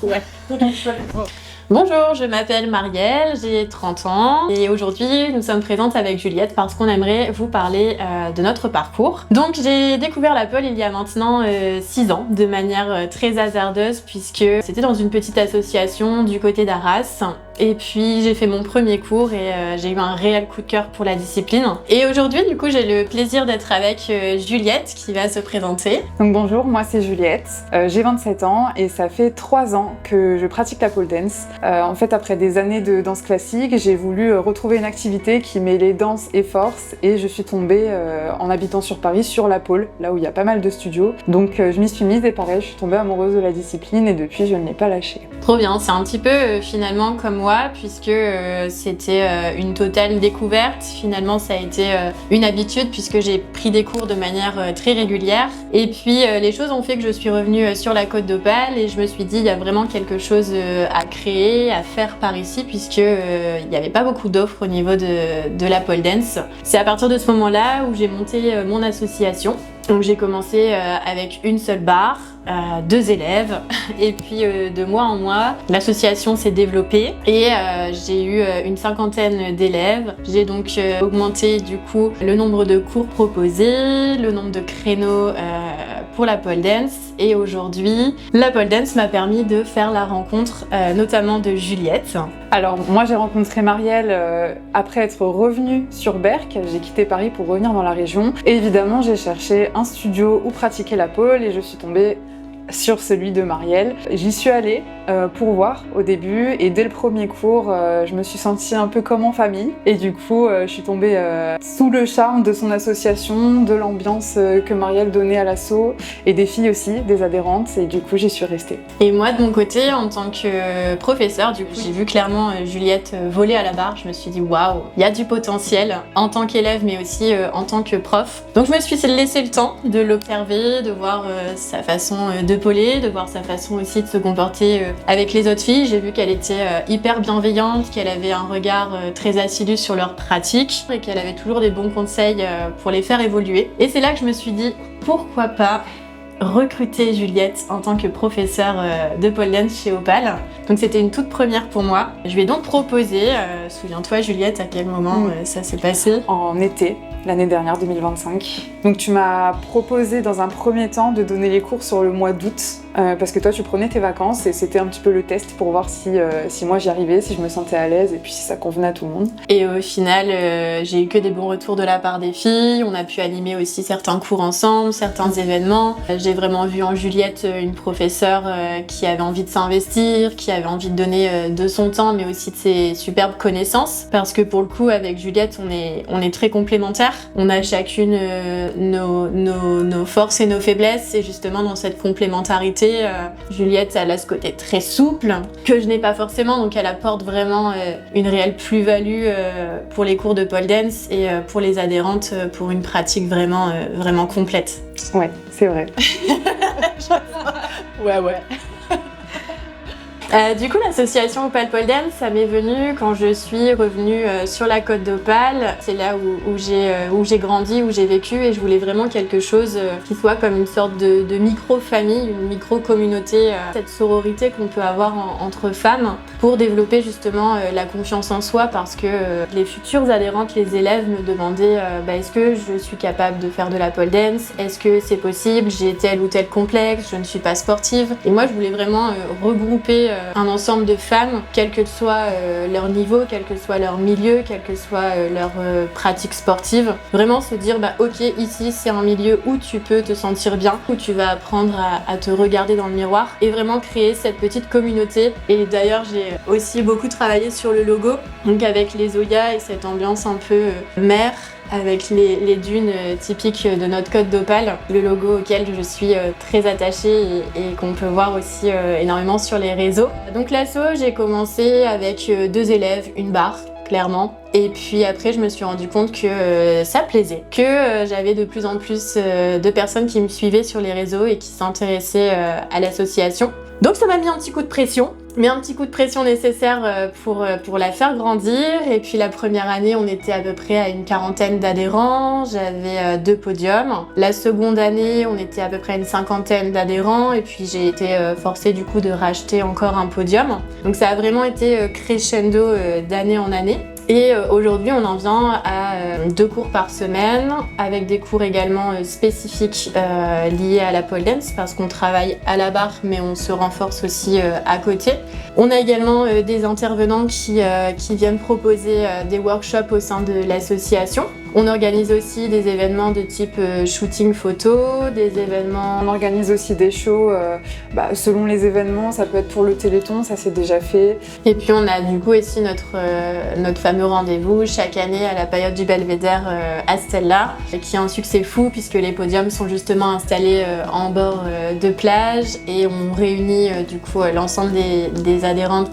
Ouais. Bonjour, je m'appelle Marielle, j'ai 30 ans et aujourd'hui nous sommes présentes avec Juliette parce qu'on aimerait vous parler de notre parcours. Donc j'ai découvert la pole il y a maintenant 6 ans de manière très hasardeuse puisque c'était dans une petite association du côté d'Arras. Et puis j'ai fait mon premier cours et j'ai eu un réel coup de cœur pour la discipline. Et aujourd'hui du coup j'ai le plaisir d'être avec Juliette qui va se présenter. Donc bonjour, moi c'est Juliette, j'ai 27 ans et ça fait 3 ans que je pratique la pole dance. En fait après des années de danse classique, j'ai voulu retrouver une activité qui mêlait danse et force et je suis tombée en habitant sur Paris sur la pole, là où il y a pas mal de studios. Donc je m'y suis mise et pareil, je suis tombée amoureuse de la discipline et depuis je ne l'ai pas lâchée. Trop bien, c'est un petit peu finalement comme moi puisque c'était une totale découverte. Finalement ça a été une habitude puisque j'ai pris des cours de manière très régulière et puis les choses ont fait que je suis revenue sur la Côte d'Opale et je me suis dit il y a vraiment quelque chose à créer, à faire par ici puisque il n'y avait pas beaucoup d'offres au niveau de la pole dance. C'est à partir de ce moment-là où j'ai monté mon association. Donc j'ai commencé avec une seule barre, 2 élèves et puis de mois en mois l'association s'est développée et j'ai eu une 50aine d'élèves. J'ai donc augmenté du coup le nombre de cours proposés, le nombre de créneaux pour la pole dance et aujourd'hui la pole dance m'a permis de faire la rencontre notamment de Juliette. Alors moi j'ai rencontré Marielle après être revenue sur Berck, j'ai quitté Paris pour revenir dans la région et évidemment j'ai cherché un studio où pratiquer la pole et je suis tombée sur celui de Marielle. J'y suis allée pour voir au début et dès le premier cours je me suis sentie un peu comme en famille et du coup je suis tombée sous le charme de son association, de l'ambiance que Marielle donnait à l'asso et des filles aussi, des adhérentes et du coup j'y suis restée. Et moi de mon côté en tant que professeur du coup j'ai vu clairement Juliette voler à la barre, je me suis dit waouh, il y a du potentiel en tant qu'élève mais aussi en tant que prof. Donc je me suis laissé le temps de l'observer, de voir sa façon de poler, de voir sa façon aussi de se comporter avec les autres filles. J'ai vu qu'elle était hyper bienveillante, qu'elle avait un regard très assidu sur leur pratique et qu'elle avait toujours des bons conseils pour les faire évoluer. Et c'est là que je me suis dit pourquoi pas recruter Juliette en tant que professeure de pole dance chez Opale. Donc c'était une toute première pour moi. Je lui ai donc proposé, souviens-toi Juliette, à quel moment ça s'est passé? En été, l'année dernière, 2025. Donc tu m'as proposé dans un premier temps de donner les cours sur le mois d'août parce que toi tu prenais tes vacances et c'était un petit peu le test pour voir si moi j'y arrivais, si je me sentais à l'aise et puis si ça convenait à tout le monde. Et au final, j'ai eu que des bons retours de la part des filles. On a pu animer aussi certains cours ensemble, certains événements. J'ai vraiment vu en Juliette une professeure qui avait envie de s'investir, qui avait envie de donner de son temps mais aussi de ses superbes connaissances parce que pour le coup avec Juliette on est très complémentaires. On a chacune nos forces et nos faiblesses et justement dans cette complémentarité Juliette elle a ce côté très souple que je n'ai pas forcément donc elle apporte vraiment une réelle plus-value pour les cours de pole dance et pour les adhérentes pour une pratique vraiment complète. Ouais, c'est vrai. Ouais. Du coup, l'association Opale Pole Dance, ça m'est venu quand je suis revenue sur la Côte d'Opale. C'est là où j'ai grandi, où j'ai vécu et je voulais vraiment quelque chose qui soit comme une sorte de micro-famille, une micro-communauté, cette sororité qu'on peut avoir entre femmes pour développer justement la confiance en soi parce que les futures adhérentes, les élèves me demandaient est-ce que je suis capable de faire de la pole dance? Est-ce que c'est possible? J'ai tel ou tel complexe, je ne suis pas sportive. Et moi, je voulais vraiment regrouper un ensemble de femmes, quel que soit leur niveau, quel que soit leur milieu, quelle que soit leur pratique sportive. Vraiment se dire, ok, ici c'est un milieu où tu peux te sentir bien, où tu vas apprendre à te regarder dans le miroir et vraiment créer cette petite communauté. Et d'ailleurs, j'ai aussi beaucoup travaillé sur le logo, donc avec les Oya et cette ambiance un peu mer, avec les dunes typiques de notre Côte d'Opale, le logo auquel je suis très attachée et qu'on peut voir aussi énormément sur les réseaux. Donc l'asso, j'ai commencé avec 2 élèves, une barre, clairement. Et puis après, je me suis rendu compte que ça plaisait, que j'avais de plus en plus de personnes qui me suivaient sur les réseaux et qui s'intéressaient à l'association. Donc ça m'a mis un petit coup de pression mais un petit coup de pression nécessaire pour la faire grandir. Et puis la première année, on était à peu près à une 40aine d'adhérents, j'avais 2 podiums. La seconde année, on était à peu près à une 50aine d'adhérents, et puis j'ai été forcée du coup de racheter encore un podium. Donc ça a vraiment été crescendo d'année en année. Et aujourd'hui, on en vient à 2 cours par semaine, avec des cours également spécifiques liés à la pole dance, parce qu'on travaille à la barre, mais on se renforce aussi à côté. On a également des intervenants qui viennent proposer des workshops au sein de l'association. On organise aussi des événements de type shooting photo, des événements... On organise aussi des shows, selon les événements, ça peut être pour le Téléthon, ça c'est déjà fait. Et puis on a du coup aussi notre fameux rendez-vous chaque année à la période du Belvédère à Stella, qui a un succès fou puisque les podiums sont justement installés en bord de plage, et on réunit du coup l'ensemble des adhérentes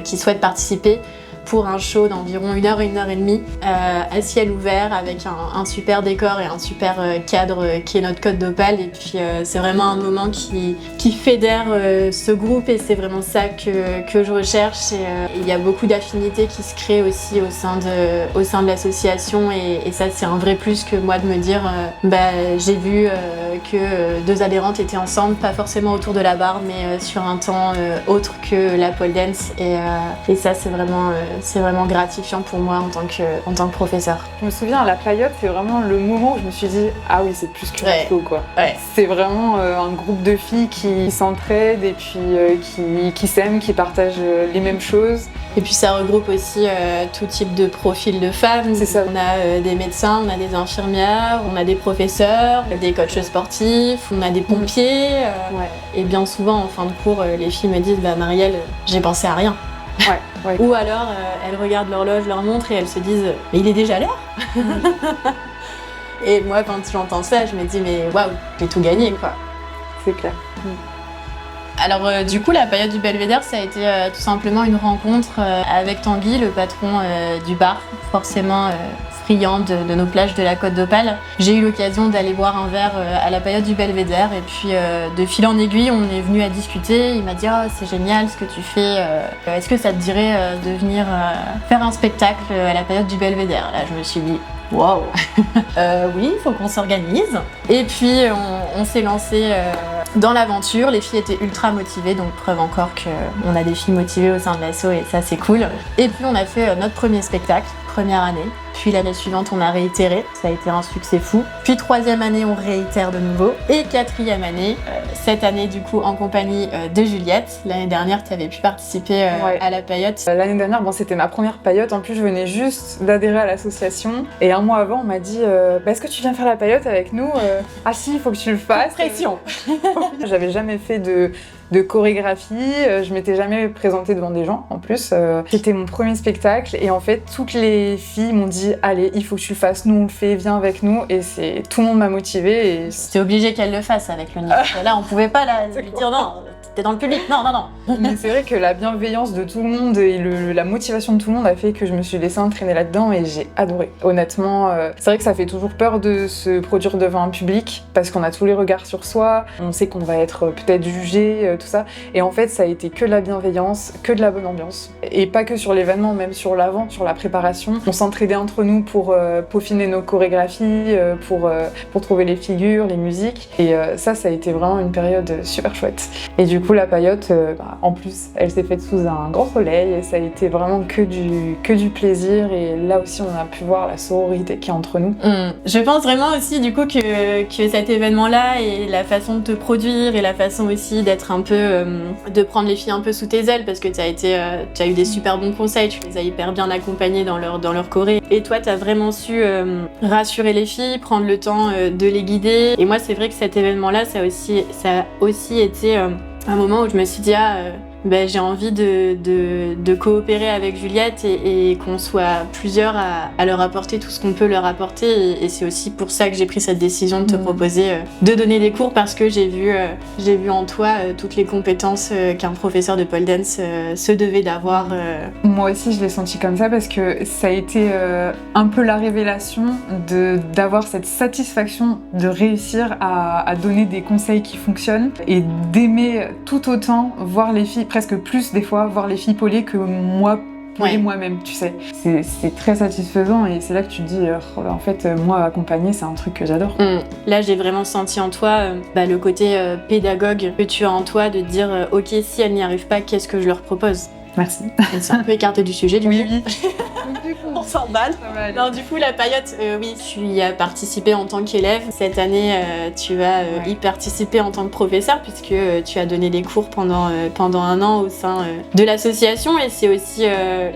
qui souhaitent participer pour un show d'environ 1 heure, 1 heure et demie à ciel ouvert, avec un super décor et un super cadre qui est notre Côte d'Opale. Et puis c'est vraiment un moment qui fédère ce groupe, et c'est vraiment ça que je recherche. Et il y a beaucoup d'affinités qui se créent aussi au sein de l'association, et ça c'est un vrai plus que moi de me dire j'ai vu que 2 adhérentes étaient ensemble, pas forcément autour de la barre, mais sur un temps autre que la pole dance, et ça c'est vraiment gratifiant pour moi en tant que professeur. Je me souviens, à la Paillote, c'est vraiment le moment où je me suis dit « Ah oui, c'est plus que ouais. resto, quoi Ouais. ». C'est vraiment un groupe de filles qui s'entraident et puis qui s'aiment, qui partagent les mêmes choses. Et puis ça regroupe aussi tout type de profil de femmes. C'est ça. On a des médecins, on a des infirmières, on a des professeurs, des coachs sportifs, on a des pompiers. Ouais. Et bien souvent, en fin de cours, les filles me disent « Marielle, j'ai pensé à rien ». Ouais. Ou alors, elles regardent l'horloge, leur montre, et elles se disent « Mais il est déjà l'heure ?» Et moi, quand j'entends ça, je me dis « Mais waouh, j'ai tout gagné, quoi !» C'est clair. Alors du coup, la période du Belvédère, ça a été tout simplement une rencontre avec Tanguy, le patron du bar, forcément friand de nos plages de la Côte d'Opale. J'ai eu l'occasion d'aller boire un verre à la période du Belvédère, et puis de fil en aiguille, on est venu à discuter. Il m'a dit « Oh, c'est génial ce que tu fais, est-ce que ça te dirait de venir faire un spectacle à la période du Belvédère ?» Là, je me suis dit « Wow, oui, il faut qu'on s'organise ». Et puis on s'est lancé dans l'aventure. Les filles étaient ultra motivées, donc preuve encore qu'on a des filles motivées au sein de l'asso, et ça c'est cool. Et puis on a fait notre premier spectacle, première année. Puis l'année suivante, on a réitéré, ça a été un succès fou. Puis 3e année, on réitère de nouveau. Et 4e année, cette année du coup en compagnie de Juliette. L'année dernière, tu avais pu participer à la Paillote. L'année dernière, c'était ma première Paillote. En plus, je venais juste d'adhérer à l'association. Et un mois avant, on m'a dit est-ce que tu viens faire la Paillote avec nous Ah si, il faut que tu le fasses. Pression. J'avais jamais fait de chorégraphie, je m'étais jamais présentée devant des gens en plus. C'était mon premier spectacle, et en fait toutes les filles m'ont dit allez, il faut que tu le fasses, nous on le fait, viens avec nous, et tout le monde m'a motivée. Et... C'était obligé qu'elle le fasse avec le niveau. Là on pouvait pas lui dire non, t'es dans le public, non. Mais c'est vrai que la bienveillance de tout le monde et la motivation de tout le monde a fait que je me suis laissée entraîner là-dedans, et j'ai adoré. Honnêtement, c'est vrai que ça fait toujours peur de se produire devant un public, parce qu'on a tous les regards sur soi, on sait qu'on va être peut-être jugé, tout ça. Et en fait, ça a été que de la bienveillance, que de la bonne ambiance. Et pas que sur l'événement, même sur l'avant, sur la préparation. On s'entraidait entre nous pour peaufiner nos chorégraphies, pour trouver les figures, les musiques. Et ça a été vraiment une période super chouette. Et du coup, la Paillote, en plus, elle s'est faite sous un grand soleil, et ça a été vraiment que du plaisir. Et là aussi, on a pu voir la sororité qui est entre nous. Je pense vraiment aussi du coup que cet événement-là, et la façon de te produire, et la façon aussi d'être un peu, de prendre les filles un peu sous tes ailes, parce que tu as eu des super bons conseils, tu les as hyper bien accompagnées dans leur choré. Et toi, tu as vraiment su rassurer les filles, prendre le temps de les guider. Et moi, c'est vrai que cet événement-là, ça a aussi été un moment où je me suis dit j'ai envie de coopérer avec Juliette, et qu'on soit plusieurs à leur apporter tout ce qu'on peut leur apporter. Et c'est aussi pour ça que j'ai pris cette décision de te proposer de donner des cours, parce que j'ai vu en toi toutes les compétences qu'un professeur de pole dance se devait d'avoir. Moi aussi, je l'ai senti comme ça, parce que ça a été un peu la révélation d'avoir cette satisfaction de réussir à donner des conseils qui fonctionnent, et d'aimer tout autant voir les filles. presque plus des fois voir les filles poler que moi poler moi-même, tu sais. C'est très satisfaisant et c'est là que tu te dis, en fait, moi, accompagner, c'est un truc que j'adore. Là, j'ai vraiment senti en toi le côté pédagogue que tu as en toi, de te dire, ok, si elles n'y arrivent pas, qu'est-ce que je leur propose ? Merci. Elle s'est un peu écartée du sujet, du coup. Oui. On s'emballe. Non, du coup, la paillote, oui, tu y as participé en tant qu'élève. Cette année, tu vas y participer en tant que professeur, puisque tu as donné des cours pendant un an au sein de l'association. Et c'est aussi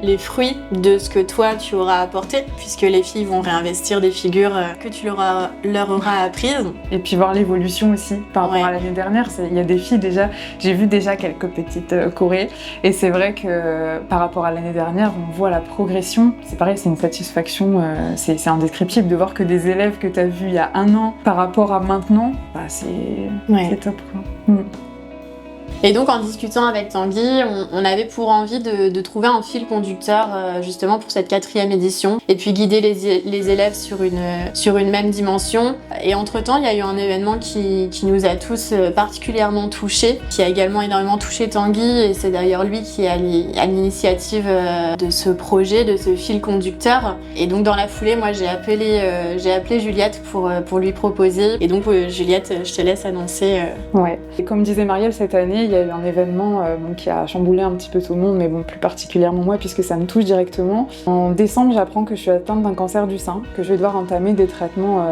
les fruits de ce que toi, tu auras apporté, puisque les filles vont réinvestir des figures que tu leur auras apprises. Et puis voir l'évolution aussi, par rapport à l'année dernière. Il y a des filles déjà, j'ai vu déjà quelques petites chorés. Et c'est vrai que par rapport à l'année dernière, on voit la progression. C'est pareil, c'est une satisfaction, c'est indescriptible de voir que des élèves que tu as vus il y a un an par rapport à maintenant, c'est top, quoi. Et donc en discutant avec Tanguy, on avait pour envie de trouver un fil conducteur justement pour cette 4e édition et puis guider les élèves sur une même dimension. Et entre-temps, il y a eu un événement qui nous a tous particulièrement touchés, qui a également énormément touché Tanguy, et c'est d'ailleurs lui qui est à l'initiative de ce projet, de ce fil conducteur. Et donc dans la foulée, moi j'ai appelé Juliette pour lui proposer. Et donc Juliette, je te laisse annoncer. Ouais. Et comme disait Marielle, cette année, il y a eu un événement qui a chamboulé un petit peu tout le monde, mais bon, plus particulièrement moi, puisque ça me touche directement. En décembre, j'apprends que je suis atteinte d'un cancer du sein, que je vais devoir entamer des traitements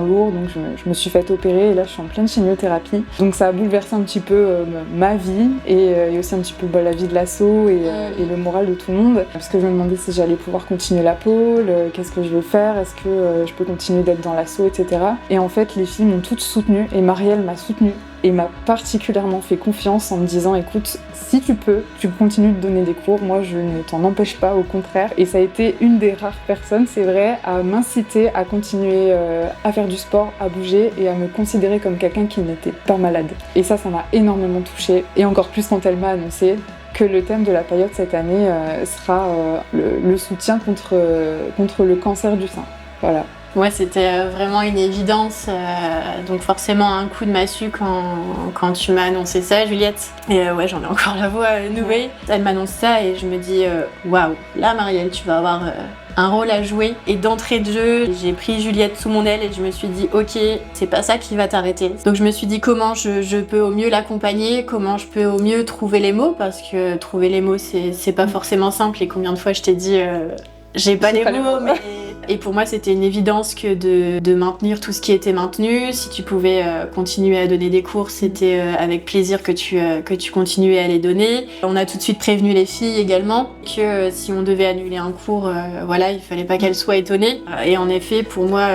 lourds, donc je me suis fait opérer, et là je suis en pleine chimiothérapie. Donc ça a bouleversé un petit peu ma vie, et aussi un petit peu la vie de l'asso, et le moral de tout le monde, parce que je me demandais si j'allais pouvoir continuer la pôle, qu'est-ce que je vais faire, est-ce que je peux continuer d'être dans l'asso, etc. Et en fait, les filles m'ont toutes soutenue, et Marielle m'a soutenue, et m'a particulièrement fait confiance en me disant, écoute, si tu peux, tu continues de donner des cours, moi je ne t'en empêche pas, au contraire. Et ça a été une des rares personnes, c'est vrai, à m'inciter à continuer à faire du sport, à bouger et à me considérer comme quelqu'un qui n'était pas malade. Et ça m'a énormément touchée, et encore plus quand elle m'a annoncé que le thème de la paillote cette année sera le soutien contre le cancer du sein. Voilà. Ouais, c'était vraiment une évidence, donc forcément un coup de massue quand tu m'as annoncé ça, Juliette. Et ouais, j'en ai encore la voix nouée. Elle m'annonce ça et je me dis, waouh, là Marielle, tu vas avoir un rôle à jouer. Et d'entrée de jeu, j'ai pris Juliette sous mon aile et je me suis dit, ok, c'est pas ça qui va t'arrêter. Donc je me suis dit comment je peux au mieux l'accompagner, comment je peux au mieux trouver les mots, parce que trouver les mots, c'est pas forcément simple. Et combien de fois je t'ai dit, j'ai pas les mots, mais... Et pour moi, c'était une évidence que de maintenir tout ce qui était maintenu. Si tu pouvais continuer à donner des cours, c'était avec plaisir que tu continuais à les donner. On a tout de suite prévenu les filles également que si on devait annuler un cours, il fallait pas qu'elles soient étonnées. Et en effet, pour moi,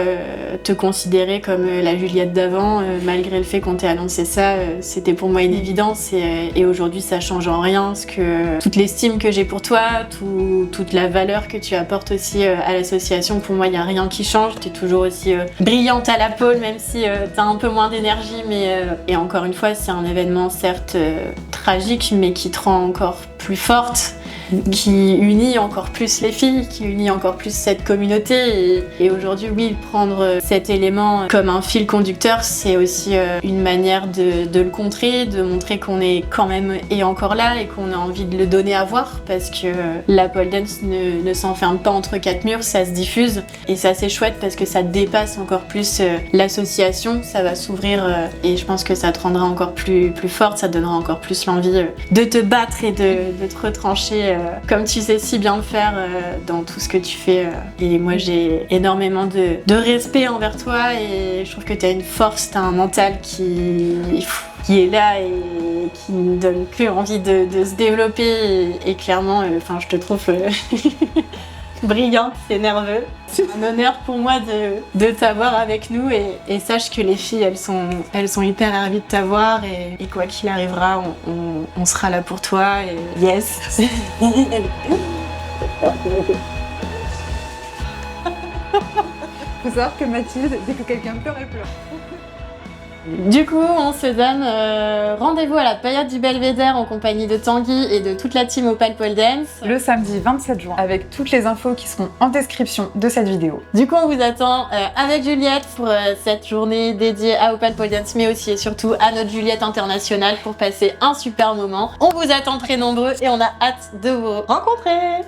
te considérer comme la Juliette d'avant, malgré le fait qu'on t'ait annoncé ça, c'était pour moi une évidence. Et aujourd'hui, ça change en rien, parce que toute l'estime que j'ai pour toi, toute la valeur que tu apportes aussi à l'association, pour moi, il n'y a rien qui change. Tu es toujours aussi brillante à la pôle, même si tu as un peu moins d'énergie. Et encore une fois, c'est un événement certes tragique, mais qui te rend encore plus forte, qui unit encore plus les filles, qui unit encore plus cette communauté. Et aujourd'hui, oui, prendre cet élément comme un fil conducteur, c'est aussi une manière de le contrer, de montrer qu'on est quand même et encore là et qu'on a envie de le donner à voir, parce que la pole dance ne s'enferme pas entre quatre murs, ça se diffuse. Et ça, c'est chouette parce que ça dépasse encore plus l'association, ça va s'ouvrir et je pense que ça te rendra encore plus forte, ça te donnera encore plus l'envie de te battre et de te retrancher comme tu sais si bien le faire dans tout ce que tu fais. Et moi, j'ai énormément de respect envers toi et je trouve que tu as une force, tu as un mental qui est là et qui ne donne que envie de se développer. Et clairement, je te trouve brillant, c'est nerveux. C'est un honneur pour moi de t'avoir avec nous et sache que les filles, elles sont hyper ravies de t'avoir et quoi qu'il arrivera, on sera là pour toi et yes. Faut savoir que Mathilde, dès que quelqu'un pleure, elle pleure. Du coup, on se donne rendez-vous à la période du Belvédère en compagnie de Tanguy et de toute la team Opal Pole Dance. Le samedi 27 juin, avec toutes les infos qui seront en description de cette vidéo. Du coup, on vous attend avec Juliette pour cette journée dédiée à Opal Pole Dance, mais aussi et surtout à notre Juliette internationale pour passer un super moment. On vous attend très nombreux et on a hâte de vous rencontrer.